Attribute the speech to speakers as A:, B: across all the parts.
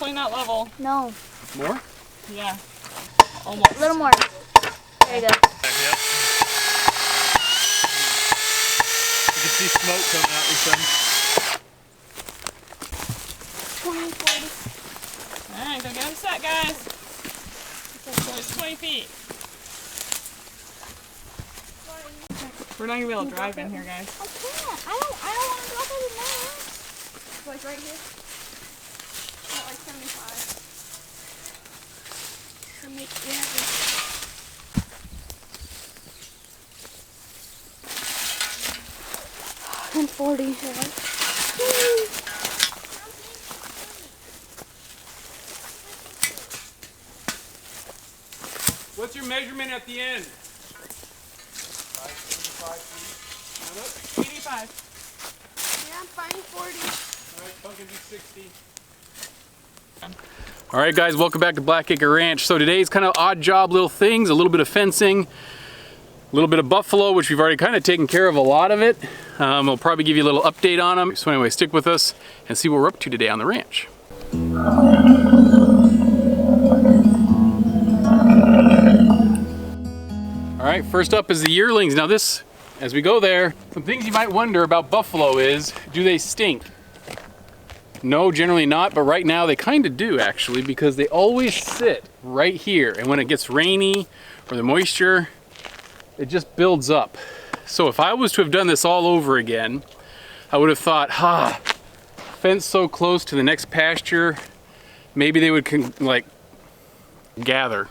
A: definitely not level.
B: No.
C: More?
A: Yeah. Almost.
B: A little more. There you go.
C: Yep. You can see smoke coming out this time.
B: 20, 40.
A: Alright, go get them set, guys. So it's 20 feet. We're not gonna be able to drive in here, guys.
B: I can't. I don't want to drop it in there. Like right here.
A: At like 75.
B: And 40.
C: What's your measurement at the end?
A: 85.
B: Yeah, I'm fine. 40.
C: Alright, Pumpkin do 60. Alright guys, welcome back to Blackacre Ranch. So today's kind of odd job little things, a little bit of fencing, a little bit of buffalo, which we've already kind of taken care of a lot of it. We'll probably give you a little update on them. So anyway, stick with us and see what we're up to today on the ranch. Alright, first up is the yearlings. Now this, as we go there, some things you might wonder about buffalo is, do they stink? No, generally not, but right now they kind of do actually, because they always sit right here, and when it gets rainy or the moisture, it just builds up. So if I was to have done this all over again, I would have thought, fence so close to the next pasture, maybe they would like gather.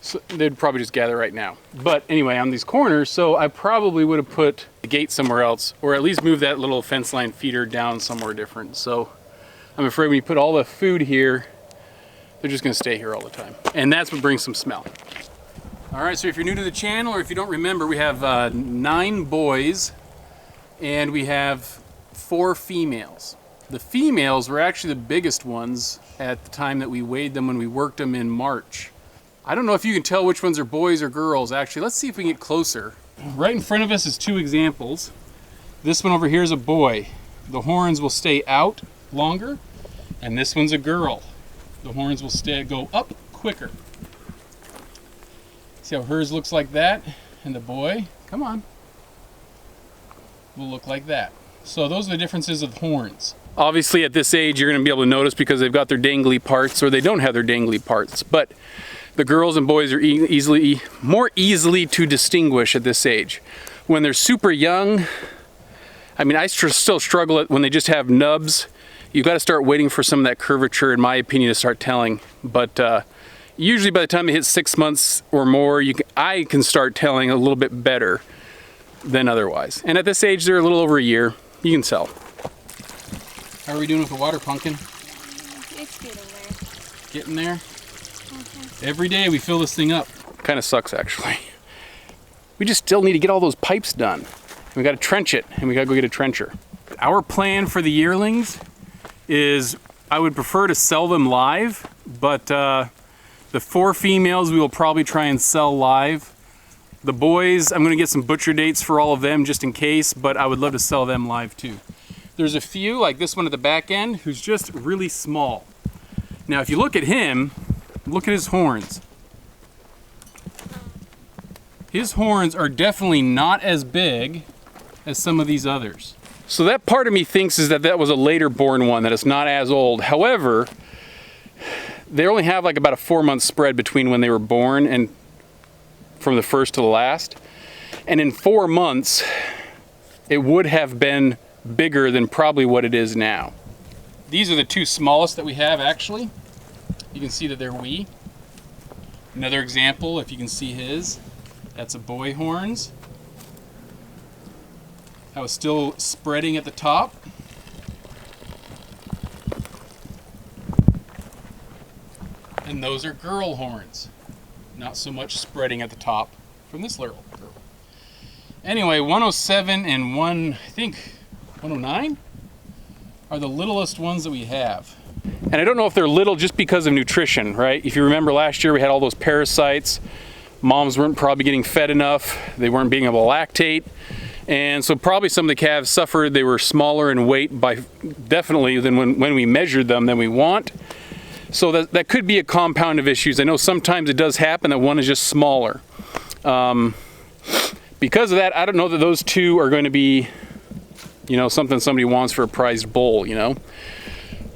C: So they'd probably just gather right now. But anyway, on these corners, so I probably would have put the gate somewhere else, or at least move that little fence line feeder down somewhere different. So I'm afraid when you put all the food here, they're just gonna stay here all the time. And that's what brings some smell. All right, so if you're new to the channel, or if you don't remember, we have 9 boys, and we have 4 females. The females were actually the biggest ones at the time that we weighed them when we worked them in March. I don't know if you can tell which ones are boys or girls, actually. Let's see if we can get closer. Right in front of us is 2 examples. This one over here is a boy. The horns will stay out longer, and this one's a girl. The horns will go up quicker. See how hers looks like that, and the boy, come on, will look like that. So those are the differences of horns. Obviously at this age you're going to be able to notice because they've got their dangly parts, or they don't have their dangly parts. But the girls and boys are more easily to distinguish at this age. When they're super young, I mean, I still struggle when they just have nubs. You've got to start waiting for some of that curvature, in my opinion, to start telling. But usually by the time they hit 6 months or more, I can start telling a little bit better than otherwise. And at this age, they're a little over a year. You can tell. How are we doing with the water, Pumpkin?
B: It's getting there.
C: Getting there? Every day we fill this thing up. Kind of sucks, actually. We just still need to get all those pipes done. We got to trench it, and we got to go get a trencher. Our plan for the yearlings is I would prefer to sell them live, but the 4 females we will probably try and sell live. The boys, I'm going to get some butcher dates for all of them just in case, but I would love to sell them live too. There's a few, like this one at the back end, who's just really small. Now if you look at him, look at his horns. His horns are definitely not as big as some of these others. So that part of me thinks is that was a later born one, that it's not as old. However, they only have like about a 4-month spread between when they were born and from the first to the last. And in 4 months, it would have been bigger than probably what it is now. These are the 2 smallest that we have actually. You can see that they're wee. Another example, if you can see his, that's a boy horns. That was still spreading at the top. And those are girl horns. Not so much spreading at the top from this little girl. Anyway, 107 and I think 109 are the littlest ones that we have. And I don't know if they're little just because of nutrition, right? If you remember last year we had all those parasites. Moms weren't probably getting fed enough. They weren't being able to lactate. And so probably some of the calves suffered. They were smaller in weight by definitely than when we measured them than we want. So that could be a compound of issues. I know sometimes it does happen that one is just smaller. Because of that, I don't know that those two are going to be, you know, something somebody wants for a prized bull, you know.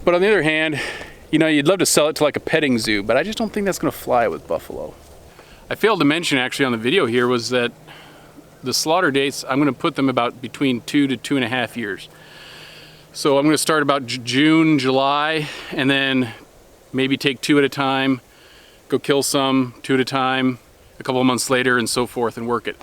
C: But on the other hand, you know, you'd love to sell it to like a petting zoo, but I just don't think that's going to fly with buffalo. I failed to mention actually on the video here was that the slaughter dates, I'm going to put them about between 2 to 2.5 years. So I'm going to start about June, July, and then maybe take 2 at a time, go kill some 2 at a time, a couple of months later, and so forth, and work it.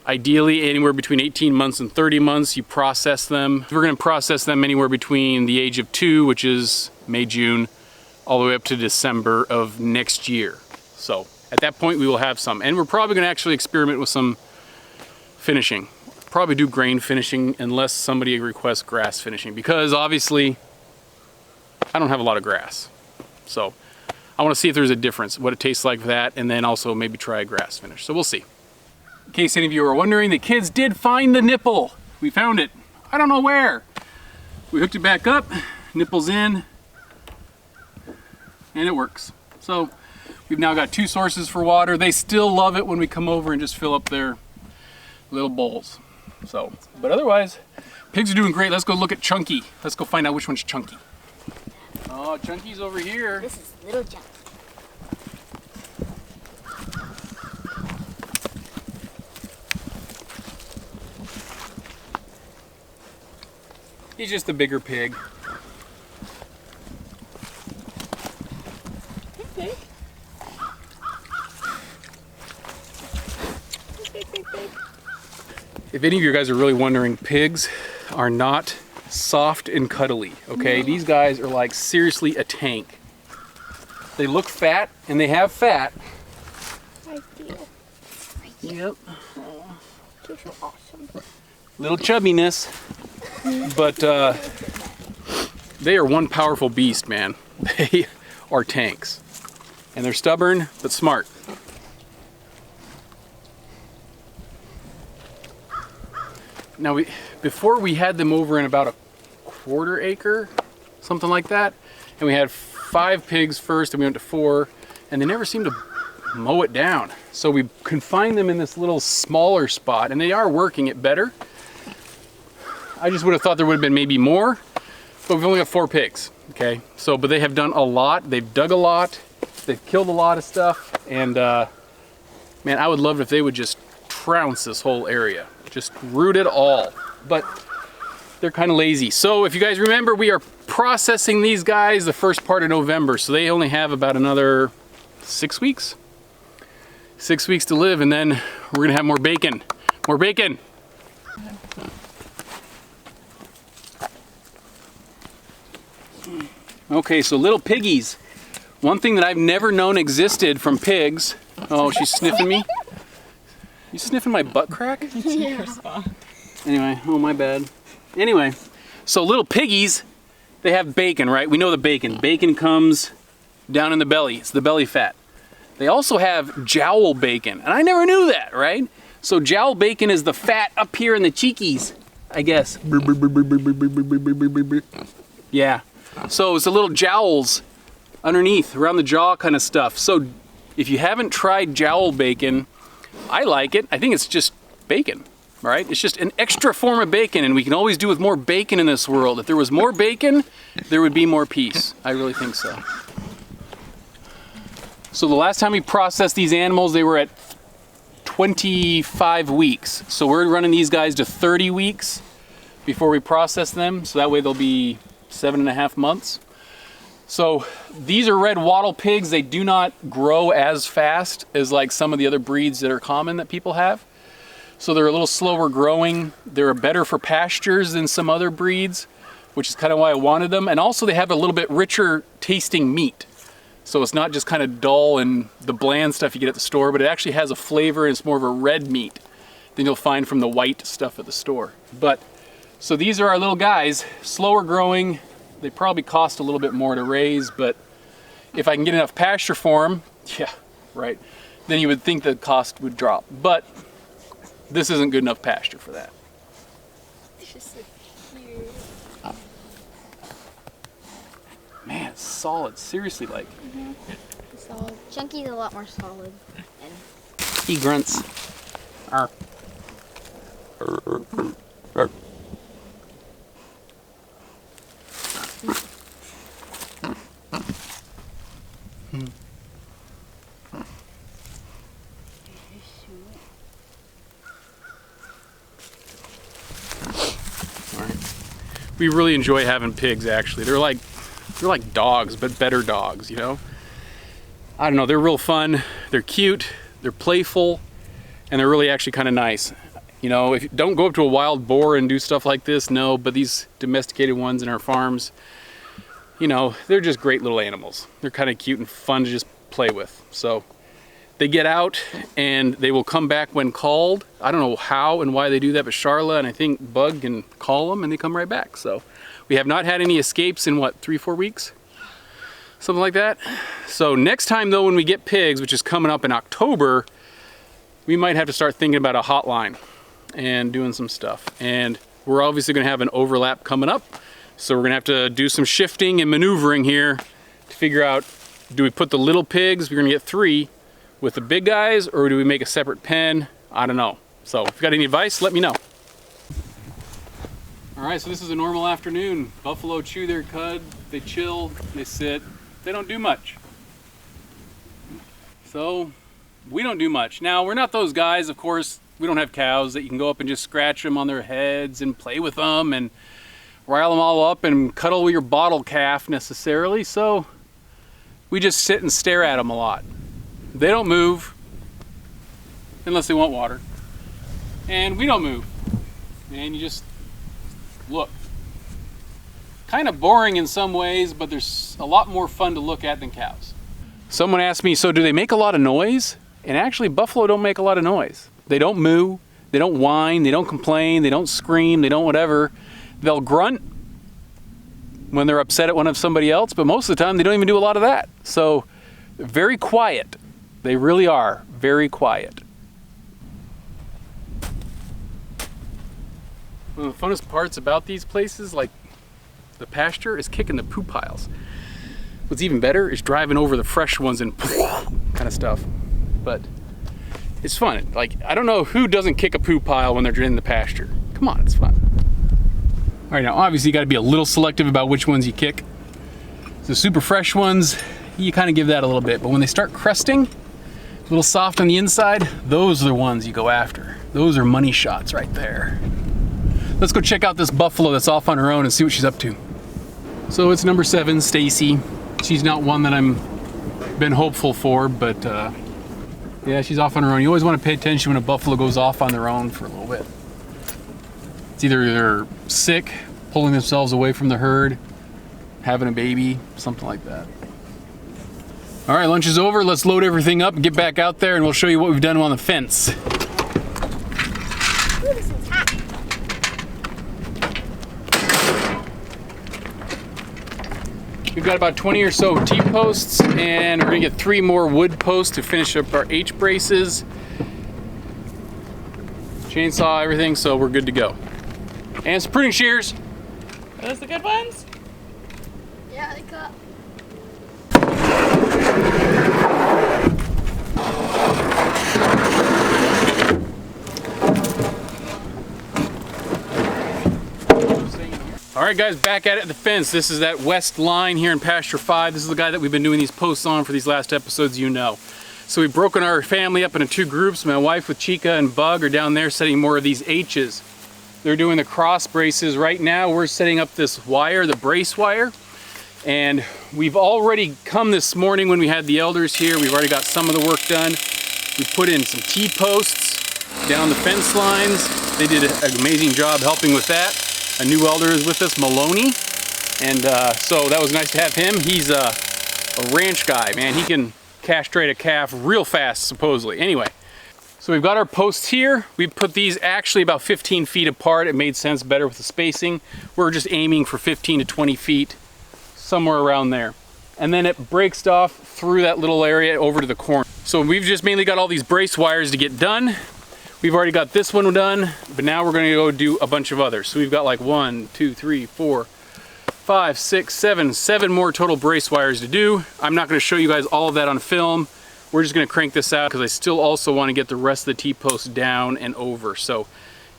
C: Ideally, anywhere between 18 months and 30 months, you process them. We're going to process them anywhere between the age of 2, which is May, June, all the way up to December of next year. So at that point, we will have some. And we're probably going to actually experiment with some finishing. Probably do grain finishing unless somebody requests grass finishing, because obviously I don't have a lot of grass. So I want to see if there's a difference, what it tastes like for that, and then also maybe try a grass finish. So we'll see. In case any of you are wondering, the kids did find the nipple. We found it. I don't know where. We hooked it back up, nipple's in, and it works. So we've now got 2 sources for water. They still love it when we come over and just fill up their little bowls. So, but otherwise, pigs are doing great. Let's go look at Chunky. Let's go find out which one's Chunky. Oh, Chunky's over here.
B: This is little Chunky.
C: He's just a bigger pig.
A: Okay. Big.
C: If any of you guys are really wondering, pigs are not soft and cuddly, okay? No. These guys are like seriously a tank. They look fat, and they have fat.
B: I feel.
C: Yep.
B: You're so awesome.
C: Little chubbiness, but they are one powerful beast, man. They are tanks, and they're stubborn but smart. Now, before we had them over in about a 1/4 acre, something like that, and we had 5 pigs first, and we went to 4, and they never seemed to mow it down. So we confined them in this little smaller spot, and they are working it better. I just would have thought there would have been maybe more, but we've only got 4 pigs, okay? So, but they have done a lot. They've dug a lot. They've killed a lot of stuff, and man, I would love it if they would just trounce this whole area. Just root it all, but they're kind of lazy. So if you guys remember, we are processing these guys the first part of November, so they only have about another 6 weeks. 6 weeks to live, and then we're gonna have more bacon. More bacon! Okay, so little piggies. One thing that I've never known existed from pigs. Oh, she's sniffing me. You sniffing my butt crack?
A: Yeah.
C: Anyway, oh my bad. Anyway, so little piggies, they have bacon, right? We know the bacon. Bacon comes down in the belly. It's the belly fat. They also have jowl bacon, and I never knew that, right? So jowl bacon is the fat up here in the cheekies, I guess. Yeah. So it's the little jowls underneath, around the jaw kind of stuff. So if you haven't tried jowl bacon, I like it. I think it's just bacon, right? It's just an extra form of bacon, and we can always do with more bacon in this world. If there was more bacon, there would be more peace. I really think so. So the last time we processed these animals, they were at 25 weeks. So we're running these guys to 30 weeks before we process them. So that way they'll be 7.5 months. So these are red wattle pigs. They do not grow as fast as like some of the other breeds that are common that people have. So they're a little slower growing. They're better for pastures than some other breeds, which is kind of why I wanted them. And also they have a little bit richer tasting meat. So it's not just kind of dull and the bland stuff you get at the store, but it actually has a flavor, and it's more of a red meat than you'll find from the white stuff at the store. But so these are our little guys, slower growing. They probably cost a little bit more to raise, but if I can get enough pasture for them, yeah, right, then you would think the cost would drop. But This isn't good enough pasture for that.
B: This is so cute.
C: Man, it's solid. Seriously, like.
B: Solid. Chunky's a lot more solid. And
C: He grunts. Arr. Arr. We really enjoy having pigs, actually. They're like dogs, but better dogs, you know? I don't know, they're real fun, they're cute, they're playful, and they're really actually kind of nice. You know, if you don't go up to a wild boar and do stuff like this, no, but these domesticated ones in our farms, you know, they're just great little animals. They're kind of cute and fun to just play with. So they get out and they will come back when called. I don't know how and why they do that, but Charla and I think Bug can call them and they come right back. So we have not had any escapes in what, 3-4 weeks? Something like that. So next time though, when we get pigs, which is coming up in October, we might have to start thinking about a hotline and doing some stuff. And we're obviously gonna have an overlap coming up. So we're gonna have to do some shifting and maneuvering here to figure out, do we put the little pigs, we're gonna get 3, with the big guys, or do we make a separate pen? I don't know. So if you got any advice, let me know. All right, so this is a normal afternoon. Buffalo chew their cud, they chill, they sit, they don't do much. So we don't do much. Now, we're not those guys, of course. We don't have cows that you can go up and just scratch them on their heads and play with them and rile them all up and cuddle with your bottle calf necessarily. So we just sit and stare at them a lot. They don't move unless they want water. And we don't move. And you just look. Kind of boring in some ways, but there's a lot more fun to look at than cows. Someone asked me, so do they make a lot of noise? And actually, buffalo don't make a lot of noise. They don't moo, they don't whine, they don't complain, they don't scream, they don't whatever. They'll grunt when they're upset at one of somebody else, but most of the time they don't even do a lot of that. So very quiet. They really are very quiet. One of the funnest parts about these places, like the pasture, is kicking the poop piles. What's even better is driving over the fresh ones and kind of stuff. But it's fun. Like, I don't know who doesn't kick a poop pile when they're in the pasture. Come on, it's fun. All right, now obviously you got to be a little selective about which ones you kick. The super fresh ones, you kind of give that a little bit, but when they start crusting, a little soft on the inside, those are the ones you go after. Those are money shots right there. Let's go check out this buffalo that's off on her own and see what she's up to. So it's number 7, Stacy. She's not one that I'm been hopeful for, but yeah, she's off on her own. You always want to pay attention when a buffalo goes off on their own for a little bit. It's either they're sick, pulling themselves away from the herd, having a baby, something like that. All right, lunch is over. Let's load everything up and get back out there, and we'll show you what we've done on the fence.
B: ooh, this one's hot.
C: We've got about 20 or so T-posts, and we're gonna get 3 more wood posts to finish up our H-braces. Chainsaw, everything, so we're good to go. And some pruning shears.
A: Are those the good ones?
B: Yeah, they cut.
C: All right, guys, back at it at the fence. This is that west line here in pasture 5. This is the guy that we've been doing these posts on for these last episodes, you know. So we've broken our family up into 2 groups. My wife with Chica and Bug are down there setting more of these H's. They're doing the cross braces. Right now we're setting up this wire, the brace wire. And we've already come this morning when we had the elders here. We've already got some of the work done. We put in some T-posts down the fence lines. They did an amazing job helping with that. A new elder is with us, Maloney. And so that was nice to have him. He's a ranch guy, man. He can castrate a calf real fast, supposedly. Anyway, so we've got our posts here. We put these actually about 15 feet apart. It made sense better with the spacing. We're just aiming for 15 to 20 feet, somewhere around there. And then it breaks off through that little area over to the corner. So we've just mainly got all these brace wires to get done. We've already got this one done, but now we're gonna go do a bunch of others. So we've got like 1, 2, 3, 4, 5, 6, 7 more total brace wires to do. I'm not gonna show you guys all of that on film. We're just gonna crank this out because I still also wanna get the rest of the T-posts down and over. So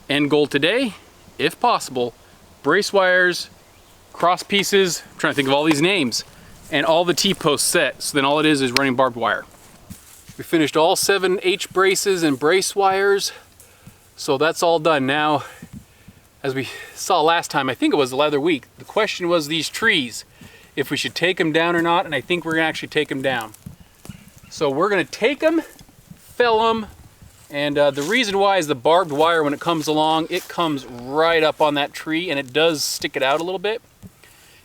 C: end goal today, if possible, brace wires, cross pieces, I'm trying to think of all these names, and all the T-posts set. So then all it is running barbed wire. We finished all 7 H braces and brace wires. So that's all done. Now, as we saw last time, I think it was the other week, the question was these trees, if we should take them down or not, and I think we're gonna actually take them down. So we're gonna take them, fell them, and the reason why is the barbed wire, when it comes along, it comes right up on that tree and it does stick it out a little bit.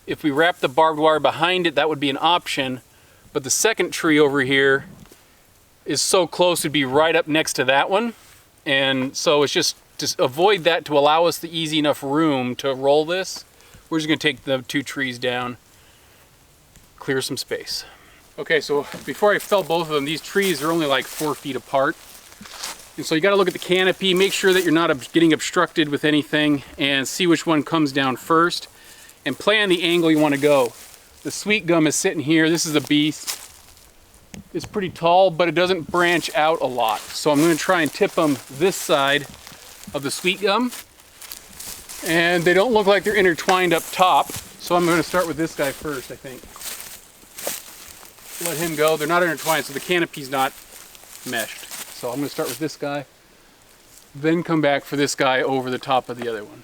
C: If we wrap the barbed wire behind it, that would be an option, but the second tree over here is so close, it'd be right up next to that one. And so it's just to avoid that, to allow us the easy enough room to roll this, we're just gonna take the 2 trees down, clear some space. Okay, so before I fell both of them, these trees are only like 4 feet apart. And so you gotta look at the canopy, make sure that you're not getting obstructed with anything, and see which one comes down first, and plan the angle you wanna go. The sweet gum is sitting here. This is a beast. It's pretty tall, but it doesn't branch out a lot. So I'm gonna try and tip them this side of the sweet gum. And they don't look like they're intertwined up top. So I'm gonna start with this guy first, I think. Let him go. They're not intertwined, so the canopy's not meshed. So I'm gonna start with this guy, then come back for this guy over the top of the other one.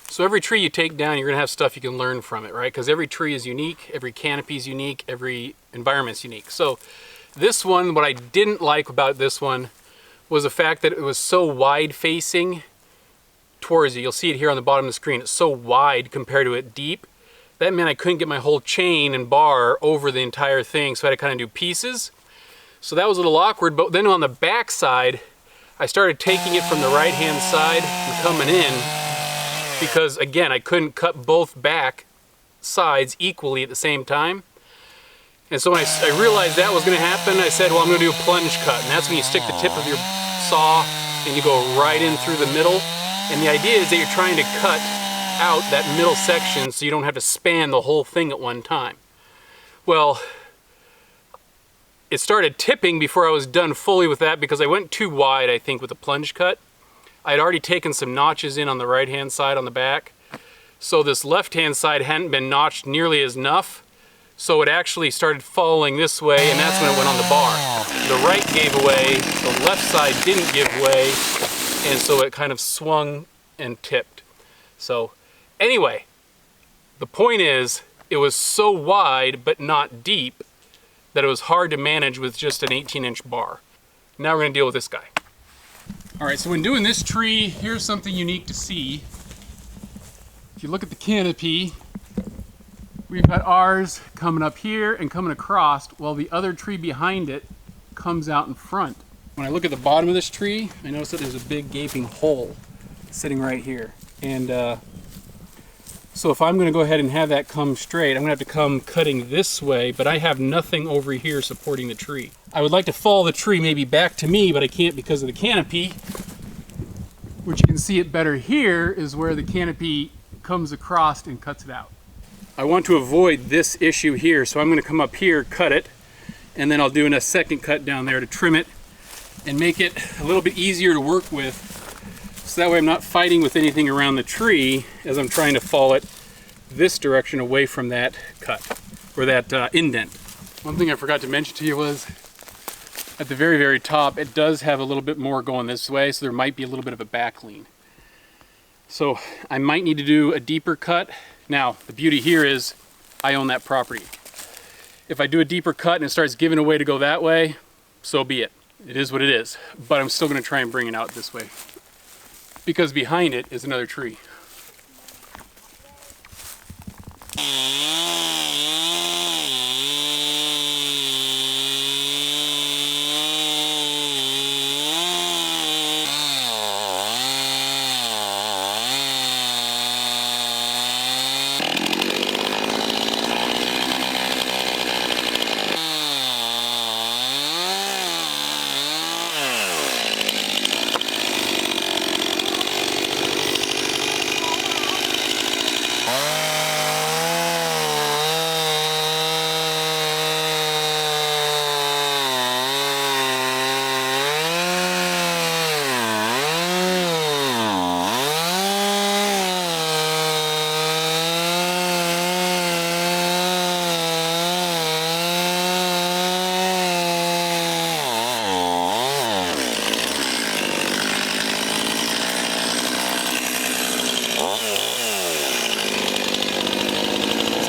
C: So every tree you take down, you're gonna have stuff you can learn from it, right? Because every tree is unique, every canopy is unique, every environment's unique. So this one, what I didn't like about this one was the fact that it was so wide facing towards you. You'll see it here on the bottom of the screen. It's so wide compared to it deep. That meant I couldn't get my whole chain and bar over the entire thing, so I had to kind of do pieces. So that was a little awkward, but then on the back side, I started taking it from the right-hand side and coming in, because again, I couldn't cut both back sides equally at the same time. And so when I realized that was gonna happen, I said, well, I'm gonna do a plunge cut. And that's when you stick the tip of your saw and you go right in through the middle. And the idea is that you're trying to cut out that middle section so you don't have to span the whole thing at one time. Well, it started tipping before I was done fully with that because I went too wide, I think, with the plunge cut. I'd already taken some notches in on the right-hand side on the back. So this left-hand side hadn't been notched nearly as enough. So it actually started falling this way, and that's when it went on the bar. The right gave away, the left side didn't give way, and so it kind of swung and tipped. So anyway, the point is, it was so wide but not deep that it was hard to manage with just an 18-inch bar. Now we're gonna deal with this guy. All right, so when doing this tree, here's something unique to see. If you look at the canopy, we've got ours coming up here and coming across, while the other tree behind it comes out in front. When I look at the bottom of this tree, I notice that there's a big gaping hole sitting right here. And So if I'm going to go ahead and have that come straight, I'm going to have to come cutting this way, but I have nothing over here supporting the tree. I would like to follow the tree maybe back to me, but I can't because of the canopy. Which you can see it better here is where the canopy comes across and cuts it out. I want to avoid this issue here, so I'm going to come up here, cut it, and then I'll do a second cut down there to trim it and make it a little bit easier to work with. So that way I'm not fighting with anything around the tree as I'm trying to fall it this direction away from that cut, or that indent. One thing I forgot to mention to you was, at the very, very top, it does have a little bit more going this way, so there might be a little bit of a back lean. So I might need to do a deeper cut. Now, the beauty here is I own that property. If I do a deeper cut and it starts giving away to go that way, so be it. It is what it is. But I'm still going to try and bring it out this way, because behind it is another tree.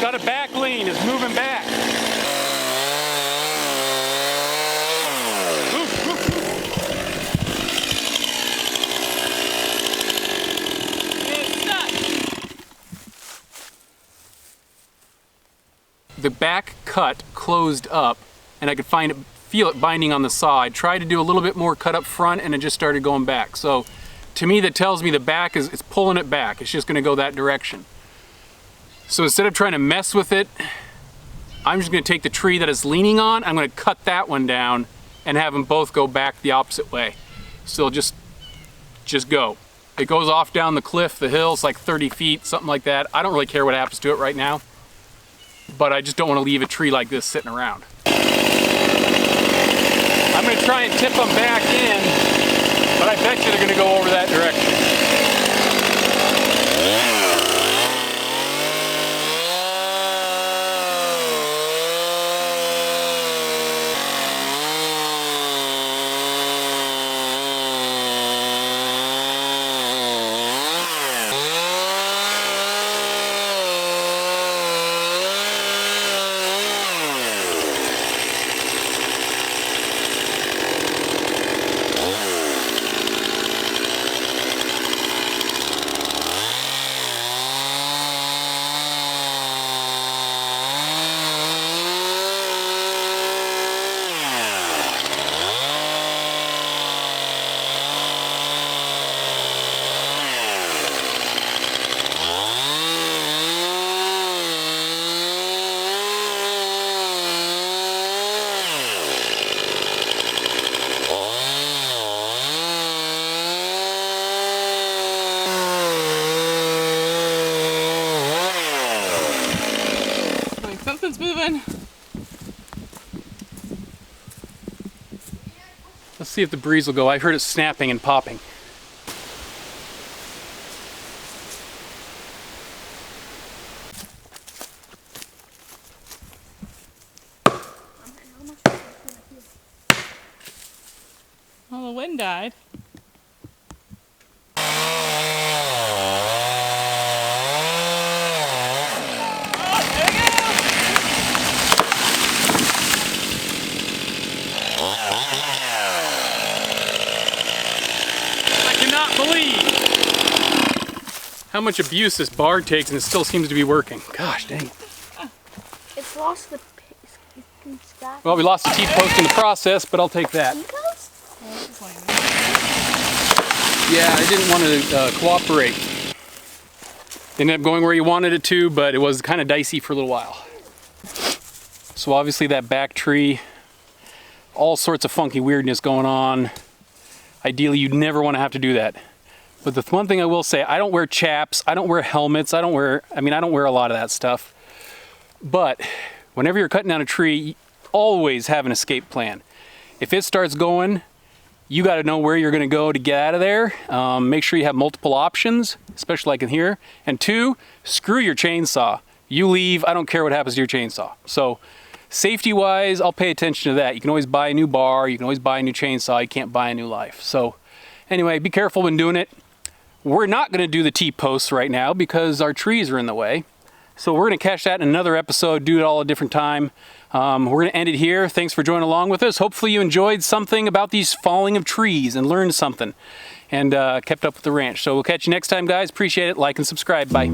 C: Got a back lean, it's moving back. The back cut closed up and I could feel it binding on the saw. I tried to do a little bit more cut up front and it just started going back. So to me that tells me the back is, it's pulling it back. It's just gonna go that direction. So instead of trying to mess with it, I'm just going to take the tree that it's leaning on, I'm going to cut that one down and have them both go back the opposite way. So just go. It goes off down the cliff, the hill, it's like 30 feet, something like that. I don't really care what happens to it right now, but I just don't want to leave a tree like this sitting around. I'm going to try and tip them back in, but I bet you they're going to go over that direction.
A: Something's moving.
C: Let's see if the breeze will go. I heard it snapping and popping.
A: Well, the wind died.
C: How much abuse this bar takes and it still seems to be working. Gosh dang.
B: It's lost the
C: Well, we lost the teeth post in the process, but I'll take that. Yeah, I didn't want to cooperate. Ended up going where you wanted it to, but it was kind of dicey for a little while. So obviously that back tree, all sorts of funky weirdness going on. Ideally, you'd never want to have to do that. But the one thing I will say, I don't wear chaps, I don't wear helmets, I don't wear a lot of that stuff. But whenever you're cutting down a tree, you always have an escape plan. If it starts going, you got to know where you're going to go to get out of there. Make sure you have multiple options, especially like in here. And 2, screw your chainsaw. You leave, I don't care what happens to your chainsaw. So safety-wise, I'll pay attention to that. You can always buy a new bar, you can always buy a new chainsaw, you can't buy a new life. So anyway, be careful when doing it. We're not going to do the T-posts right now because our trees are in the way. So we're going to catch that in another episode, do it all a different time. We're going to end it here. Thanks for joining along with us. Hopefully you enjoyed something about these falling of trees and learned something and kept up with the ranch. So we'll catch you next time, guys. Appreciate it. Like and subscribe. Bye.